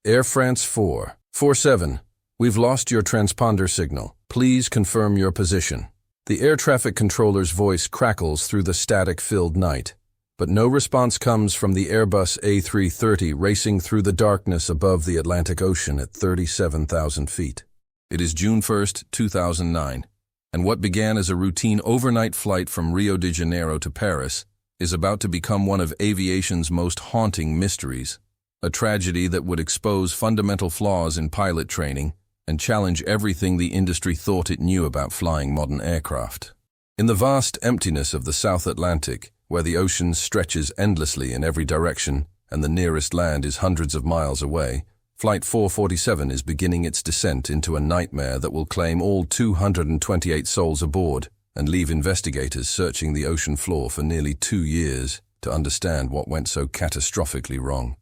Air France 447, we've lost your transponder signal. Please confirm your position. The air traffic controller's voice crackles through the static-filled night, but no response comes from the Airbus A330 racing through the darkness above the Atlantic Ocean at 37,000 feet. It is June 1, 2009, and what began as a routine overnight flight from Rio de Janeiro to Paris is about to become one of aviation's most haunting mysteries, a tragedy that would expose fundamental flaws in pilot training and challenge everything the industry thought it knew about flying modern aircraft. In the vast emptiness of the South Atlantic, where the ocean stretches endlessly in every direction and the nearest land is hundreds of miles away, Flight 447 is beginning its descent into a nightmare that will claim all 228 souls aboard and leave investigators searching the ocean floor for nearly 2 years to understand what went so catastrophically wrong.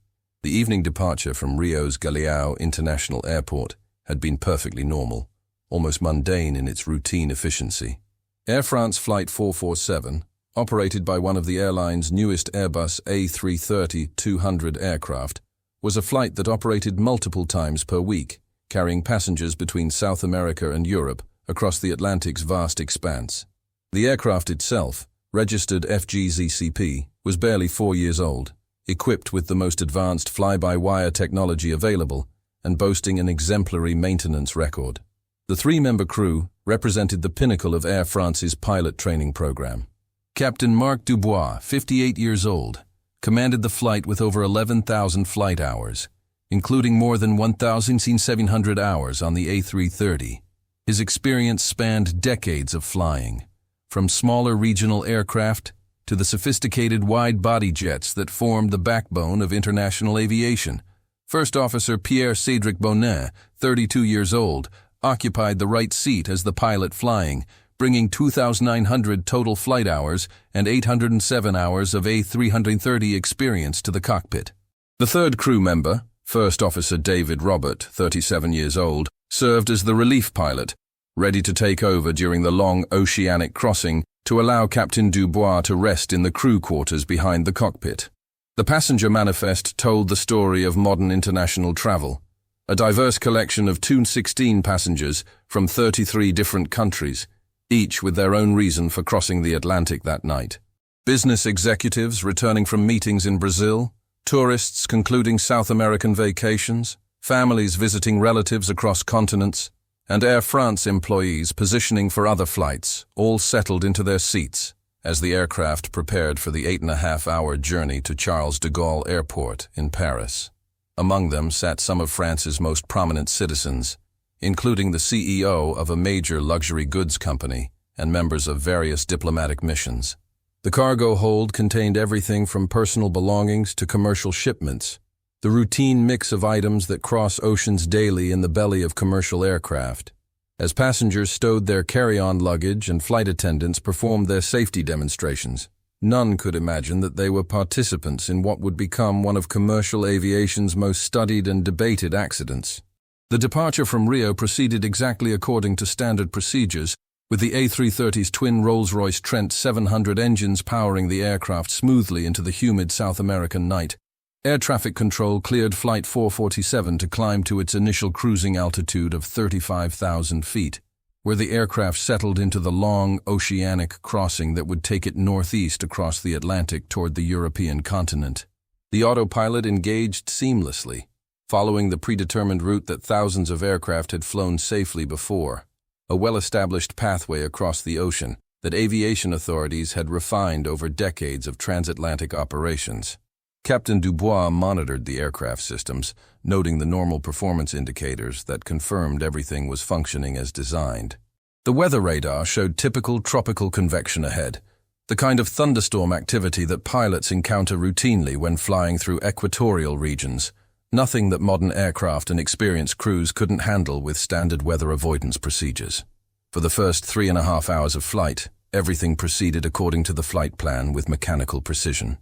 The evening departure from Rio's Galeão International Airport had been perfectly normal, almost mundane in its routine efficiency. Air France Flight 447, operated by one of the airline's newest Airbus A330-200 aircraft, was a flight that operated multiple times per week, carrying passengers between South America and Europe across the Atlantic's vast expanse. The aircraft itself, registered FGZCP, was barely 4 years old, equipped with the most advanced fly-by-wire technology available and boasting an exemplary maintenance record. The 3-member crew represented the pinnacle of Air France's pilot training program. Captain Marc Dubois, 58 years old, commanded the flight with over 11,000 flight hours, including more than 1,700 hours on the A330. His experience spanned decades of flying, from smaller regional aircraft to the sophisticated wide-body jets that formed the backbone of international aviation. First Officer Pierre-Cédric Bonnet, 32 years old, occupied the right seat as the pilot flying, bringing 2,900 total flight hours and 807 hours of A330 experience to the cockpit. The third crew member, First Officer David Robert, 37 years old, served as the relief pilot, ready to take over during the long oceanic crossing to allow Captain Dubois to rest in the crew quarters behind the cockpit. The passenger manifest told the story of modern international travel, a diverse collection of 216 passengers from 33 different countries, each with their own reason for crossing the Atlantic that night. Business executives returning from meetings in Brazil, tourists concluding South American vacations, families visiting relatives across continents, and Air France employees positioning for other flights, all settled into their seats as the aircraft prepared for the 8.5-hour journey to Charles de Gaulle Airport in Paris. Among them sat some of France's most prominent citizens, including the CEO of a major luxury goods company and members of various diplomatic missions. The cargo hold contained everything from personal belongings to commercial shipments, the routine mix of items that cross oceans daily in the belly of commercial aircraft. As passengers stowed their carry-on luggage and flight attendants performed their safety demonstrations, none could imagine that they were participants in what would become one of commercial aviation's most studied and debated accidents. The departure from Rio proceeded exactly according to standard procedures, with the A330's twin Rolls-Royce Trent 700 engines powering the aircraft smoothly into the humid South American night. Air traffic control cleared Flight 447 to climb to its initial cruising altitude of 35,000 feet, where the aircraft settled into the long oceanic crossing that would take it northeast across the Atlantic toward the European continent. The autopilot engaged seamlessly, following the predetermined route that thousands of aircraft had flown safely before, a well-established pathway across the ocean that aviation authorities had refined over decades of transatlantic operations. Captain Dubois monitored the aircraft systems, noting the normal performance indicators that confirmed everything was functioning as designed. The weather radar showed typical tropical convection ahead, the kind of thunderstorm activity that pilots encounter routinely when flying through equatorial regions, nothing that modern aircraft and experienced crews couldn't handle with standard weather avoidance procedures. For the first 3.5 hours of flight, everything proceeded according to the flight plan with mechanical precision.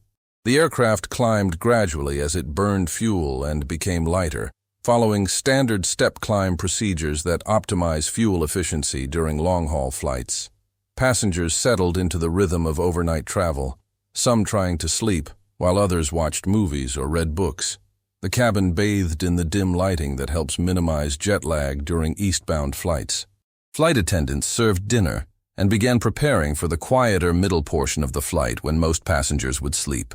The aircraft climbed gradually as it burned fuel and became lighter, following standard step climb procedures that optimize fuel efficiency during long-haul flights. Passengers settled into the rhythm of overnight travel, some trying to sleep, while others watched movies or read books. the cabin bathed in the dim lighting that helps minimize jet lag during eastbound flights. Flight attendants served dinner and began preparing for the quieter middle portion of the flight when most passengers would sleep.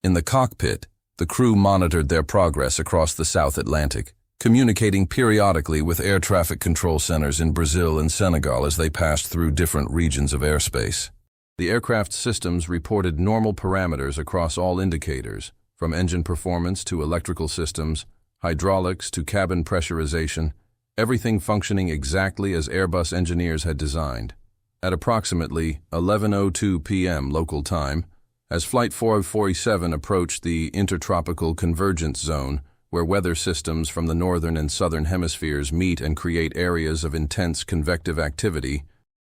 In the cockpit, the crew monitored their progress across the South Atlantic, communicating periodically with air traffic control centers in Brazil and Senegal as they passed through different regions of airspace. The aircraft systems reported normal parameters across all indicators, from engine performance to electrical systems, hydraulics to cabin pressurization, everything functioning exactly as Airbus engineers had designed. At approximately 11:02 p.m. local time, as Flight 447 approached the intertropical convergence zone, where weather systems from the northern and southern hemispheres meet and create areas of intense convective activity,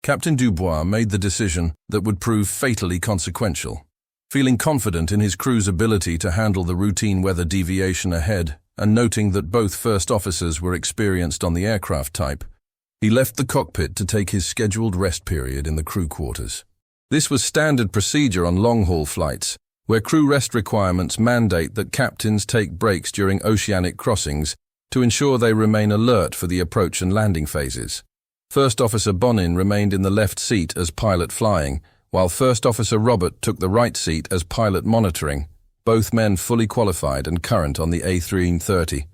Captain Dubois made the decision that would prove fatally consequential. Feeling confident in his crew's ability to handle the routine weather deviation ahead, and noting that both first officers were experienced on the aircraft type, he left the cockpit to take his scheduled rest period in the crew quarters. This was standard procedure on long-haul flights, where crew rest requirements mandate that captains take breaks during oceanic crossings to ensure they remain alert for the approach and landing phases. First Officer Bonin remained in the left seat as pilot flying, while First Officer Robert took the right seat as pilot monitoring, both men fully qualified and current on the A330,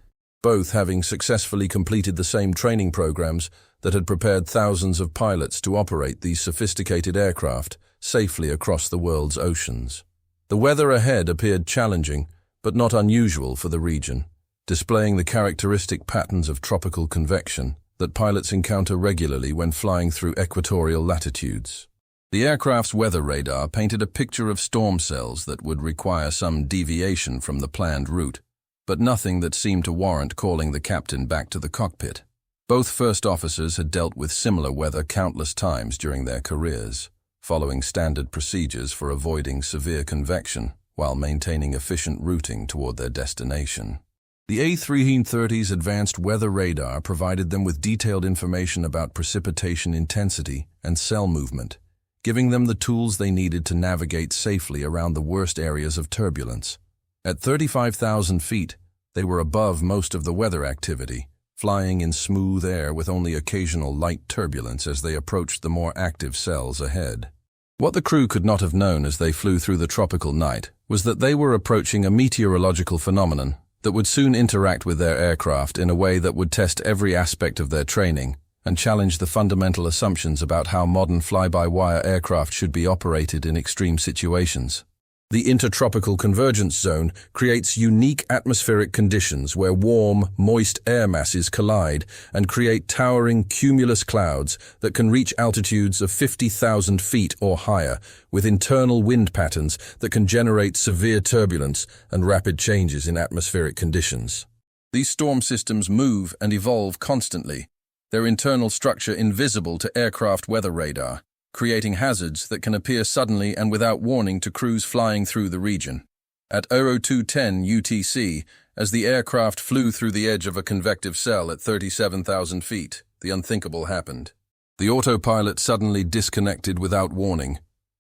both having successfully completed the same training programs that had prepared thousands of pilots to operate these sophisticated aircraft safely across the world's oceans. The weather ahead appeared challenging, but not unusual for the region, displaying the characteristic patterns of tropical convection that pilots encounter regularly when flying through equatorial latitudes. The aircraft's weather radar painted a picture of storm cells that would require some deviation from the planned route, but nothing that seemed to warrant calling the captain back to the cockpit. Both first officers had dealt with similar weather countless times during their careers, following standard procedures for avoiding severe convection while maintaining efficient routing toward their destination. The A330's advanced weather radar provided them with detailed information about precipitation intensity and cell movement, giving them the tools they needed to navigate safely around the worst areas of turbulence. At 35,000 feet, they were above most of the weather activity, flying in smooth air with only occasional light turbulence as they approached the more active cells ahead. What the crew could not have known as they flew through the tropical night was that they were approaching a meteorological phenomenon that would soon interact with their aircraft in a way that would test every aspect of their training and challenge the fundamental assumptions about how modern fly-by-wire aircraft should be operated in extreme situations. The intertropical convergence zone creates unique atmospheric conditions where warm, moist air masses collide and create towering cumulus clouds that can reach altitudes of 50,000 feet or higher, with internal wind patterns that can generate severe turbulence and rapid changes in atmospheric conditions. These storm systems move and evolve constantly, their internal structure invisible to aircraft weather radar, creating hazards that can appear suddenly and without warning to crews flying through the region. At 0210 UTC, as the aircraft flew through the edge of a convective cell at 37,000 feet, the unthinkable happened. The autopilot suddenly disconnected without warning,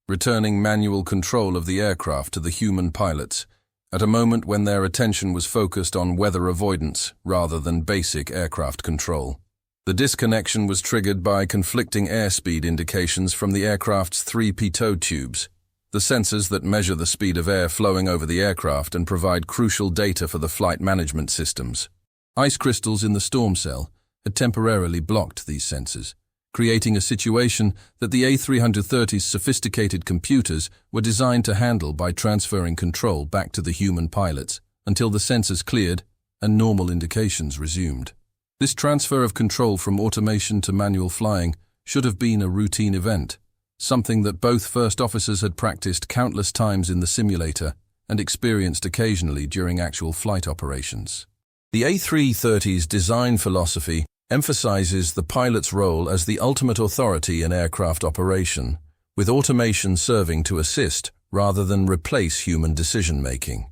returning manual control of the aircraft to the human pilots, at a moment when their attention was focused on weather avoidance rather than basic aircraft control. The disconnection was triggered by conflicting airspeed indications from the aircraft's three pitot tubes, the sensors that measure the speed of air flowing over the aircraft and provide crucial data for the flight management systems. Ice crystals in the storm cell had temporarily blocked these sensors, creating a situation that the A330's sophisticated computers were designed to handle by transferring control back to the human pilots until the sensors cleared and normal indications resumed. This transfer of control from automation to manual flying should have been a routine event, something that both first officers had practiced countless times in the simulator and experienced occasionally during actual flight operations. The A330's design philosophy emphasizes the pilot's role as the ultimate authority in aircraft operation, with automation serving to assist rather than replace human decision-making.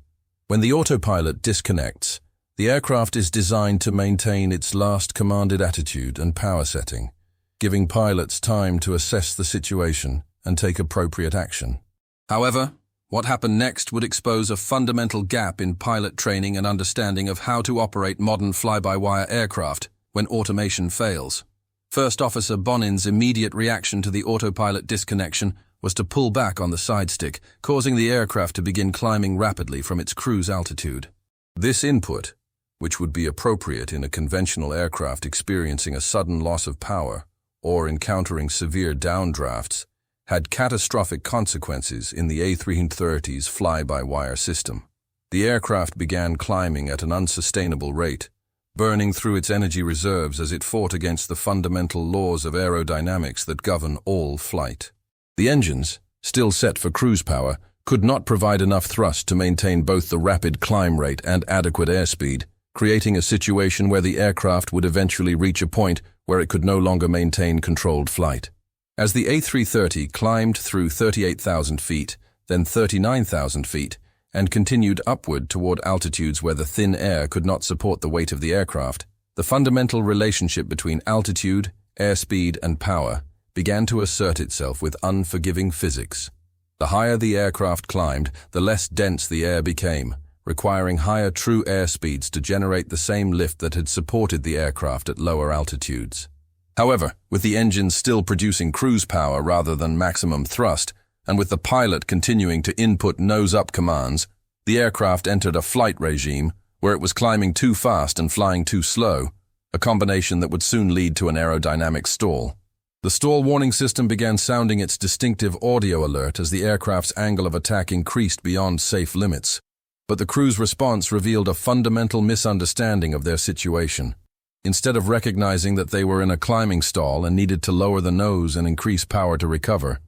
When the autopilot disconnects, the aircraft is designed to maintain its last commanded attitude and power setting, giving pilots time to assess the situation and take appropriate action. However, What happened next would expose a fundamental gap in pilot training and understanding of how to operate modern fly-by-wire aircraft when automation fails. First Officer Bonin's immediate reaction to the autopilot disconnection was to pull back on the side stick, causing the aircraft to begin climbing rapidly from its cruise altitude. This input, which would be appropriate in a conventional aircraft experiencing a sudden loss of power or encountering severe downdrafts, had catastrophic consequences in the A330's fly-by-wire system. The aircraft began climbing at an unsustainable rate, burning through its energy reserves as it fought against the fundamental laws of aerodynamics that govern all flight. The engines, still set for cruise power, could not provide enough thrust to maintain both the rapid climb rate and adequate airspeed, creating a situation where the aircraft would eventually reach a point where it could no longer maintain controlled flight. As the A330 climbed through 38,000 feet, then 39,000 feet, and continued upward toward altitudes where the thin air could not support the weight of the aircraft, the fundamental relationship between altitude, airspeed, and power began to assert itself with unforgiving physics. The higher the aircraft climbed, the less dense the air became, requiring higher true airspeeds to generate the same lift that had supported the aircraft at lower altitudes. However, with the engines still producing cruise power rather than maximum thrust, and with the pilot continuing to input nose-up commands, the aircraft entered a flight regime where it was climbing too fast and flying too slow, a combination that would soon lead to an aerodynamic stall. The stall warning system began sounding its distinctive audio alert as the aircraft's angle of attack increased beyond safe limits. But the crew's response revealed a fundamental misunderstanding of their situation. Instead of recognizing that they were in a climbing stall and needed to lower the nose and increase power to recover,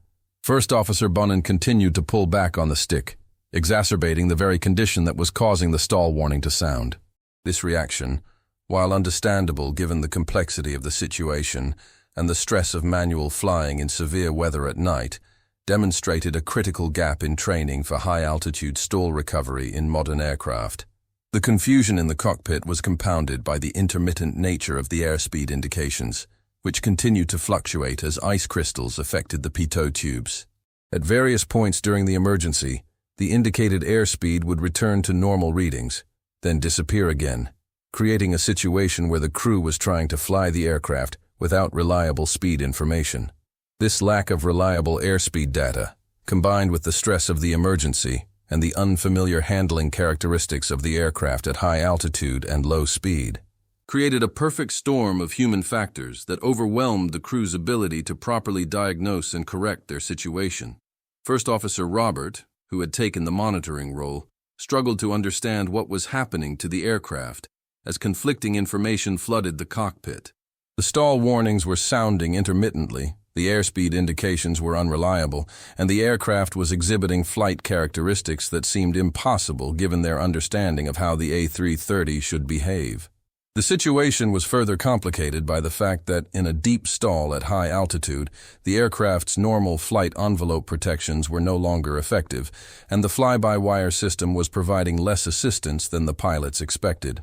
First Officer Bonin continued to pull back on the stick, exacerbating the very condition that was causing the stall warning to sound. This reaction, while understandable given the complexity of the situation and the stress of manual flying in severe weather at night, demonstrated a critical gap in training for high-altitude stall recovery in modern aircraft. The confusion in the cockpit was compounded by the intermittent nature of the airspeed indications, which continued to fluctuate as ice crystals affected the pitot tubes. At various points during the emergency, the indicated airspeed would return to normal readings, then disappear again, creating a situation where the crew was trying to fly the aircraft without reliable speed information. This lack of reliable airspeed data, combined with the stress of the emergency and the unfamiliar handling characteristics of the aircraft at high altitude and low speed, created a perfect storm of human factors that overwhelmed the crew's ability to properly diagnose and correct their situation. First Officer Robert, who had taken the monitoring role, struggled to understand what was happening to the aircraft as conflicting information flooded the cockpit. The stall warnings were sounding intermittently, the airspeed indications were unreliable, and the aircraft was exhibiting flight characteristics that seemed impossible given their understanding of how the A330 should behave. The situation was further complicated by the fact that, in a deep stall at high altitude, the aircraft's normal flight envelope protections were no longer effective, and the fly-by-wire system was providing less assistance than the pilots expected.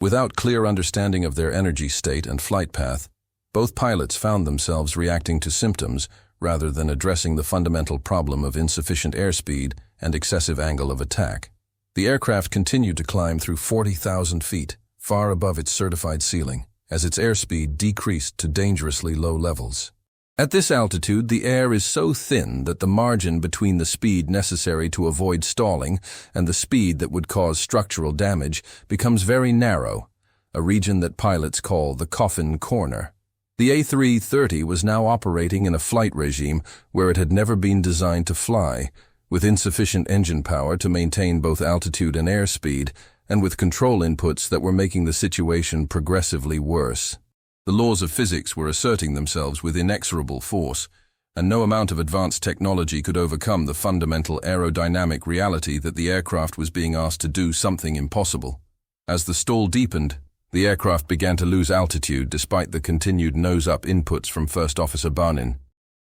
Without clear understanding of their energy state and flight path, both pilots found themselves reacting to symptoms rather than addressing the fundamental problem of insufficient airspeed and excessive angle of attack. The aircraft continued to climb through 40,000 feet, far above its certified ceiling, as its airspeed decreased to dangerously low levels. At this altitude, the air is so thin that the margin between the speed necessary to avoid stalling and the speed that would cause structural damage becomes very narrow, a region that pilots call the coffin corner. The A330 was now operating in a flight regime where it had never been designed to fly, with insufficient engine power to maintain both altitude and airspeed, and with control inputs that were making the situation progressively worse. The laws of physics were asserting themselves with inexorable force, and no amount of advanced technology could overcome the fundamental aerodynamic reality that the aircraft was being asked to do something impossible. As the stall deepened, the aircraft began to lose altitude despite the continued nose-up inputs from First Officer Bonin.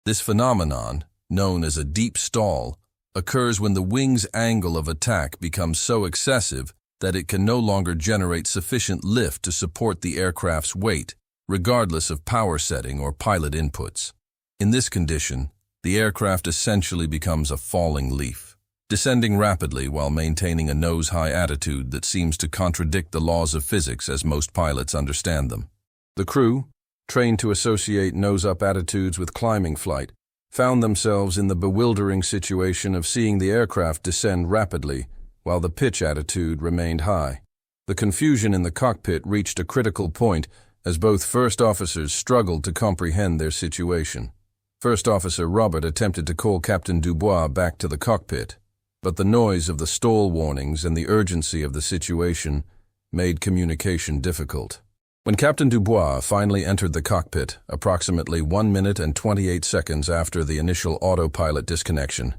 This phenomenon, known as a deep stall, occurs when the wing's angle of attack becomes so excessive that it can no longer generate sufficient lift to support the aircraft's weight, regardless of power setting or pilot inputs. In this condition, the aircraft essentially becomes a falling leaf. descending rapidly while maintaining a nose-high attitude that seems to contradict the laws of physics as most pilots understand them. The crew, trained to associate nose-up attitudes with climbing flight, found themselves in the bewildering situation of seeing the aircraft descend rapidly while the pitch attitude remained high. The confusion in the cockpit reached a critical point as both first officers struggled to comprehend their situation. First Officer Robert attempted to call Captain Dubois back to the cockpit, but the noise of the stall warnings and the urgency of the situation made communication difficult. When Captain Dubois finally entered the cockpit, approximately 1 minute and 28 seconds after the initial autopilot disconnection,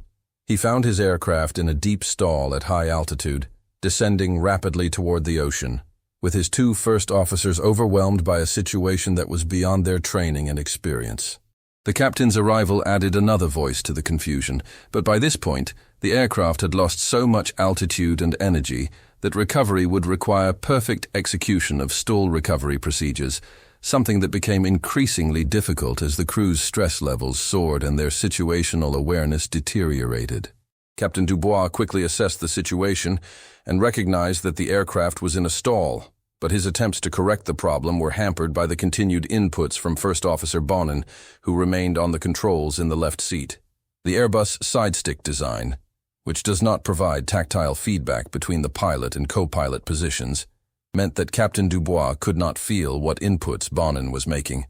he found his aircraft in a deep stall at high altitude, descending rapidly toward the ocean, with his two first officers overwhelmed by a situation that was beyond their training and experience. The captain's arrival added another voice to the confusion, but by this point, the aircraft had lost so much altitude and energy that recovery would require perfect execution of stall recovery procedures, something that became increasingly difficult as the crew's stress levels soared and their situational awareness deteriorated. Captain Dubois quickly assessed the situation and recognized that the aircraft was in a stall, but his attempts to correct the problem were hampered by the continued inputs from First Officer Bonin, who remained on the controls in the left seat. The Airbus side-stick design, which does not provide tactile feedback between the pilot and co-pilot positions, meant that Captain Dubois could not feel what inputs Bonin was making,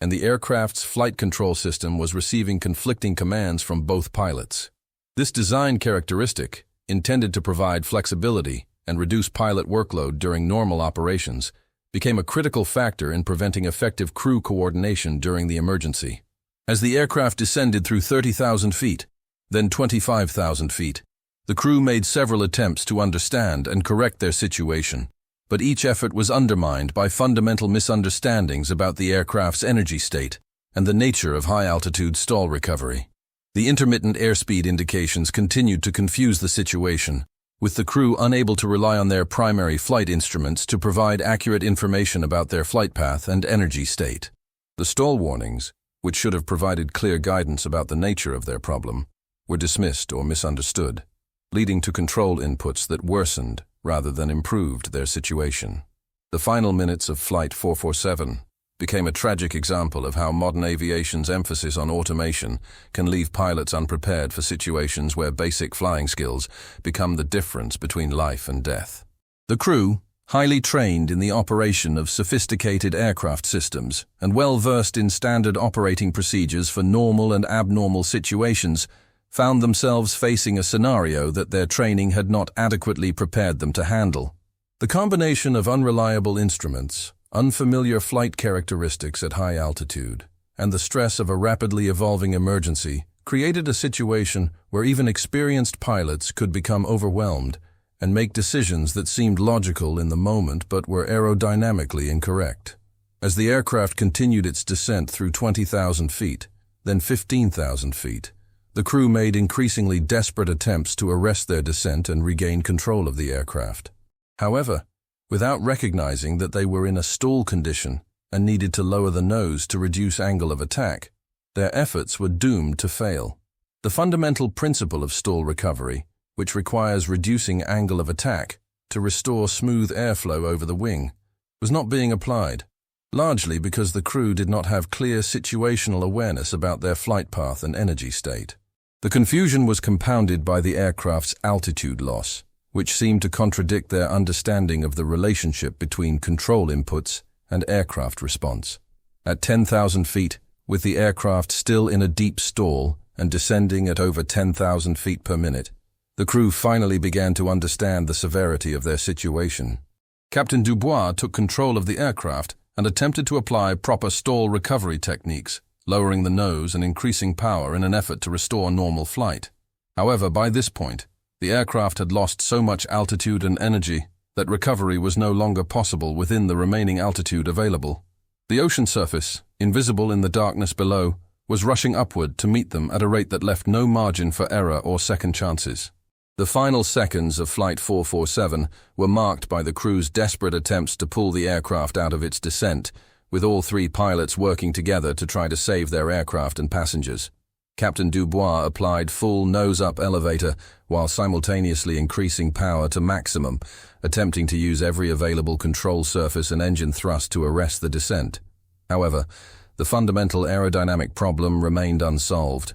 and the aircraft's flight control system was receiving conflicting commands from both pilots. This design characteristic, intended to provide flexibility and reduce pilot workload during normal operations, became a critical factor in preventing effective crew coordination during the emergency. As the aircraft descended through 30,000 feet, then 25,000 feet, the crew made several attempts to understand and correct their situation, but each effort was undermined by fundamental misunderstandings about the aircraft's energy state and the nature of high-altitude stall recovery. The intermittent airspeed indications continued to confuse the situation, with the crew unable to rely on their primary flight instruments to provide accurate information about their flight path and energy state. The stall warnings, which should have provided clear guidance about the nature of their problem, were dismissed or misunderstood, leading to control inputs that worsened rather than improved their situation. The final minutes of Flight 447 became a tragic example of how modern aviation's emphasis on automation can leave pilots unprepared for situations where basic flying skills become the difference between life and death. The crew, highly trained in the operation of sophisticated aircraft systems and well-versed in standard operating procedures for normal and abnormal situations, found themselves facing a scenario that their training had not adequately prepared them to handle. The combination of unreliable instruments, unfamiliar flight characteristics at high altitude, and the stress of a rapidly evolving emergency created a situation where even experienced pilots could become overwhelmed and make decisions that seemed logical in the moment but were aerodynamically incorrect. As the aircraft continued its descent through 20,000 feet, then 15,000 feet, the crew made increasingly desperate attempts to arrest their descent and regain control of the aircraft. However, without recognizing that they were in a stall condition and needed to lower the nose to reduce angle of attack, their efforts were doomed to fail. The fundamental principle of stall recovery, which requires reducing angle of attack to restore smooth airflow over the wing, was not being applied, largely because the crew did not have clear situational awareness about their flight path and energy state. The confusion was compounded by the aircraft's altitude loss, which seemed to contradict their understanding of the relationship between control inputs and aircraft response. At 10,000 feet, with the aircraft still in a deep stall and descending at over 10,000 feet per minute, the crew finally began to understand the severity of their situation. Captain Dubois took control of the aircraft and attempted to apply proper stall recovery techniques, lowering the nose and increasing power in an effort to restore normal flight. However, by this point, the aircraft had lost so much altitude and energy that recovery was no longer possible within the remaining altitude available. The ocean surface, invisible in the darkness below, was rushing upward to meet them at a rate that left no margin for error or second chances. The final seconds of Flight 447 were marked by the crew's desperate attempts to pull the aircraft out of its descent, with all three pilots working together to try to save their aircraft and passengers. Captain Dubois applied full nose-up elevator while simultaneously increasing power to maximum, attempting to use every available control surface and engine thrust to arrest the descent. However, the fundamental aerodynamic problem remained unsolved.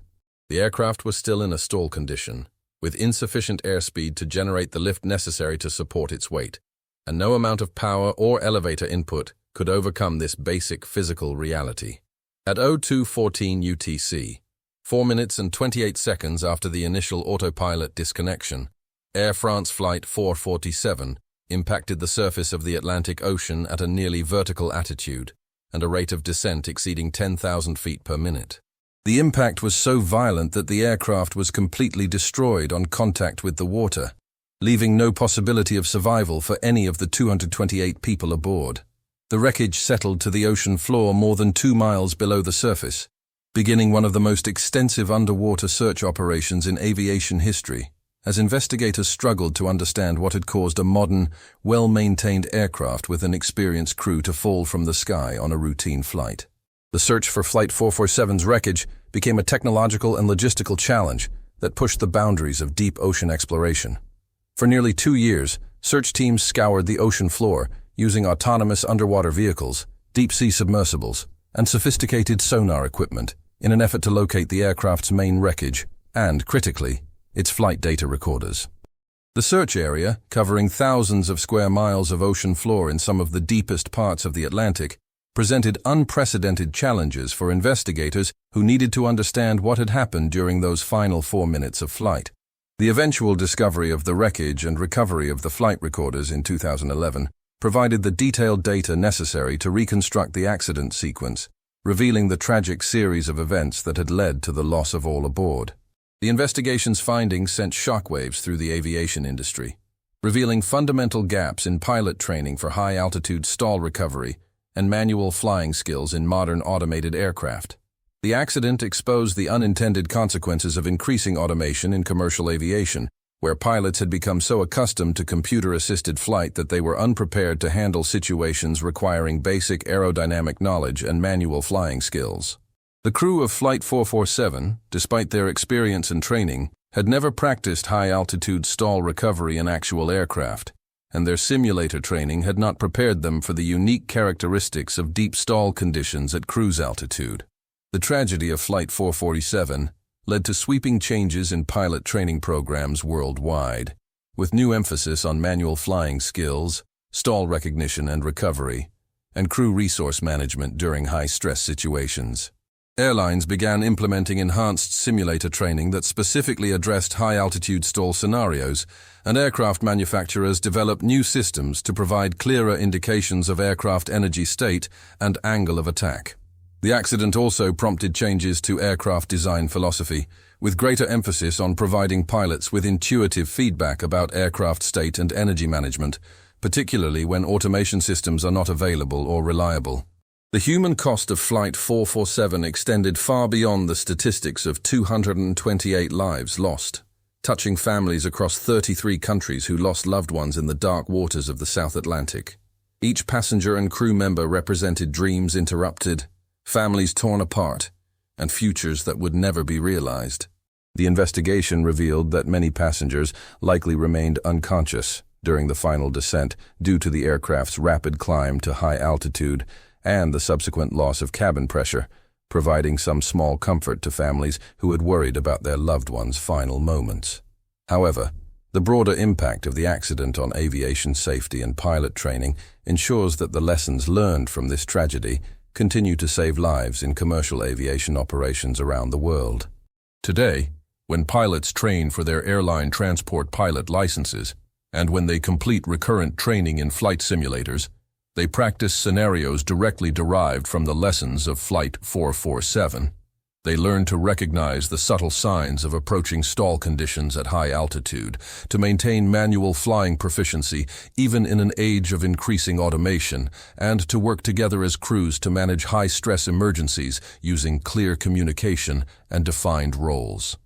The aircraft was still in a stall condition, with insufficient airspeed to generate the lift necessary to support its weight, and no amount of power or elevator input could overcome this basic physical reality. At 02:14 UTC, 4 minutes and 28 seconds after the initial autopilot disconnection, Air France Flight 447 impacted the surface of the Atlantic Ocean at a nearly vertical attitude and a rate of descent exceeding 10,000 feet per minute. The impact was so violent that the aircraft was completely destroyed on contact with the water, leaving no possibility of survival for any of the 228 people aboard. The wreckage settled to the ocean floor more than 2 miles below the surface, beginning one of the most extensive underwater search operations in aviation history, as investigators struggled to understand what had caused a modern, well-maintained aircraft with an experienced crew to fall from the sky on a routine flight. The search for Flight 447's wreckage became a technological and logistical challenge that pushed the boundaries of deep ocean exploration. For nearly 2 years, search teams scoured the ocean floor using autonomous underwater vehicles, deep-sea submersibles, and sophisticated sonar equipment in an effort to locate the aircraft's main wreckage and, critically, its flight data recorders. The search area, covering thousands of square miles of ocean floor in some of the deepest parts of the Atlantic, presented unprecedented challenges for investigators who needed to understand what had happened during those final 4 minutes of flight. The eventual discovery of the wreckage and recovery of the flight recorders in 2011 provided the detailed data necessary to reconstruct the accident sequence, revealing the tragic series of events that had led to the loss of all aboard. The investigation's findings sent shockwaves through the aviation industry, revealing fundamental gaps in pilot training for high-altitude stall recovery and manual flying skills in modern automated aircraft. The accident exposed the unintended consequences of increasing automation in commercial aviation, where pilots had become so accustomed to computer-assisted flight that they were unprepared to handle situations requiring basic aerodynamic knowledge and manual flying skills. The crew of Flight 447, despite their experience and training, had never practiced high-altitude stall recovery in actual aircraft, and their simulator training had not prepared them for the unique characteristics of deep stall conditions at cruise altitude. The tragedy of Flight 447 led to sweeping changes in pilot training programs worldwide, with new emphasis on manual flying skills, stall recognition and recovery, and crew resource management during high-stress situations. Airlines began implementing enhanced simulator training that specifically addressed high-altitude stall scenarios, and aircraft manufacturers developed new systems to provide clearer indications of aircraft energy state and angle of attack. The accident also prompted changes to aircraft design philosophy, with greater emphasis on providing pilots with intuitive feedback about aircraft state and energy management, particularly when automation systems are not available or reliable. The human cost of Flight 447 extended far beyond the statistics of 228 lives lost, touching families across 33 countries who lost loved ones in the dark waters of the South Atlantic. Each passenger and crew member represented dreams interrupted, families torn apart, and futures that would never be realized. The investigation revealed that many passengers likely remained unconscious during the final descent due to the aircraft's rapid climb to high altitude and the subsequent loss of cabin pressure, providing some small comfort to families who had worried about their loved ones' final moments. However, the broader impact of the accident on aviation safety and pilot training ensures that the lessons learned from this tragedy continue to save lives in commercial aviation operations around the world. Today, when pilots train for their airline transport pilot licenses, and when they complete recurrent training in flight simulators, they practice scenarios directly derived from the lessons of Flight 447. They learn to recognize the subtle signs of approaching stall conditions at high altitude, to maintain manual flying proficiency even in an age of increasing automation, and to work together as crews to manage high-stress emergencies using clear communication and defined roles.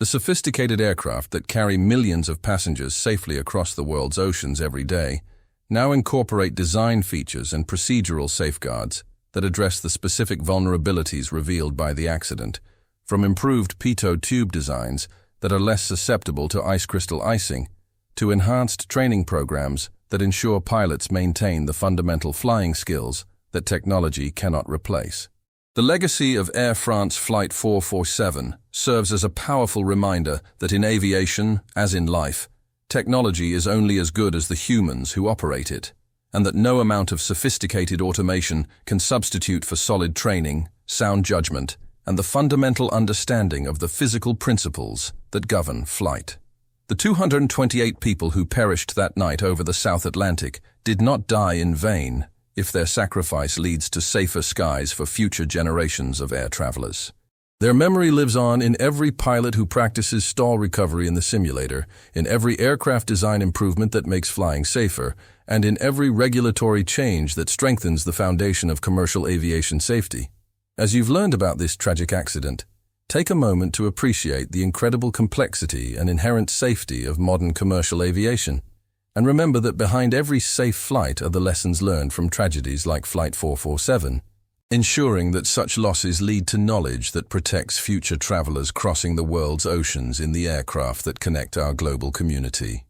The sophisticated aircraft that carry millions of passengers safely across the world's oceans every day now incorporate design features and procedural safeguards that address the specific vulnerabilities revealed by the accident, from improved pitot tube designs that are less susceptible to ice crystal icing, to enhanced training programs that ensure pilots maintain the fundamental flying skills that technology cannot replace. The legacy of Air France Flight 447 serves as a powerful reminder that in aviation, as in life, technology is only as good as the humans who operate it, and that no amount of sophisticated automation can substitute for solid training, sound judgment, and the fundamental understanding of the physical principles that govern flight. The 228 people who perished that night over the South Atlantic did not die in vain if their sacrifice leads to safer skies for future generations of air travelers. Their memory lives on in every pilot who practices stall recovery in the simulator, in every aircraft design improvement that makes flying safer, and in every regulatory change that strengthens the foundation of commercial aviation safety. As you've learned about this tragic accident, take a moment to appreciate the incredible complexity and inherent safety of modern commercial aviation. And remember that behind every safe flight are the lessons learned from tragedies like Flight 447, ensuring that such losses lead to knowledge that protects future travelers crossing the world's oceans in the aircraft that connect our global community.